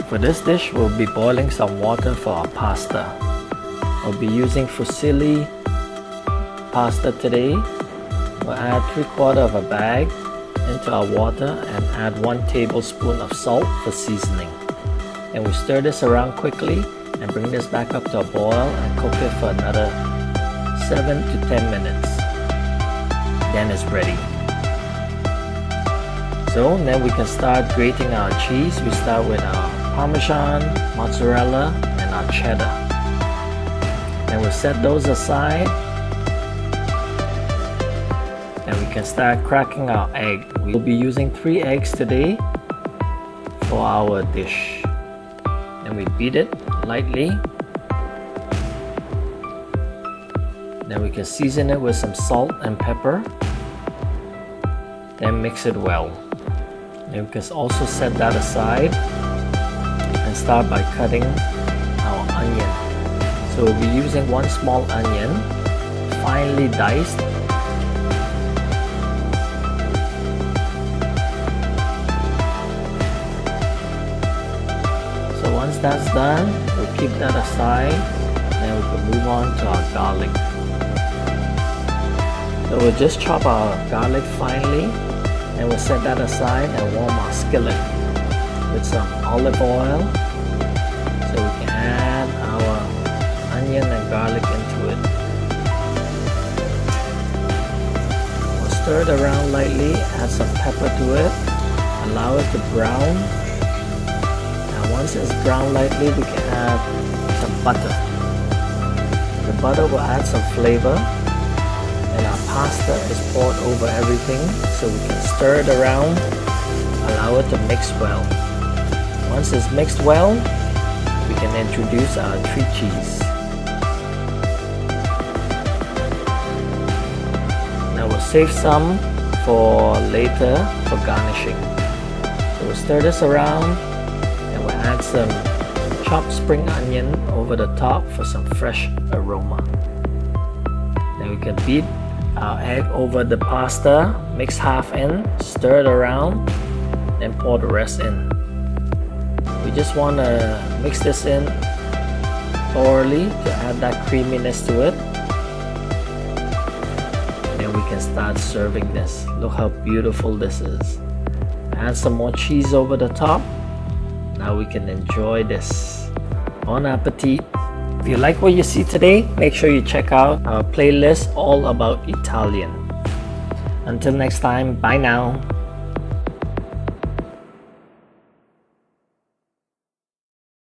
For this dish, we'll be boiling some water for our pasta. I'll be using Fusilli Pasta today. We'll add 3/4 of a bag into our water and add 1 tablespoon of salt for seasoning. And we stir this around quickly and bring this back up to a boil and cook it for another 7 to 10 minutes. Then it's ready. So then we can start grating our cheese. We start with our parmesan, mozzarella, and our cheddar. And we'll set those aside. And we can start cracking our egg. We'll be using 3 eggs today for our dish. And we beat it lightly. Then we can season it with some salt and pepper. Then mix it well. And we can also set that aside and start by cutting our onion. So we'll be using 1 small onion, finely diced. So once that's done, we'll keep that aside and we can move on to our garlic. So we'll just chop our garlic finely and we'll set that aside and warm our skillet with some olive oil so we can add our onion and garlic into it. We'll stir it around lightly, add some pepper to it, allow it to brown. And once it's browned lightly, we can add some butter. The butter will add some flavor. And our pasta is poured over everything so we can stir it around, allow it to mix well. Once it's mixed well, we can introduce our 3 cheese. Now we'll save some for later for garnishing. So we'll stir this around and we'll add some chopped spring onion over the top for some fresh aroma. Then we can beat our egg over the pasta, mix half in, stir it around, and pour the rest in. We just want to mix this in thoroughly to add that creaminess to it. Then we can start serving this. Look how beautiful this is. Add some more cheese over the top. Now we can enjoy this. Bon appetit! If you like what you see today, make sure you check out our playlist all about Italian. Until next time, bye now.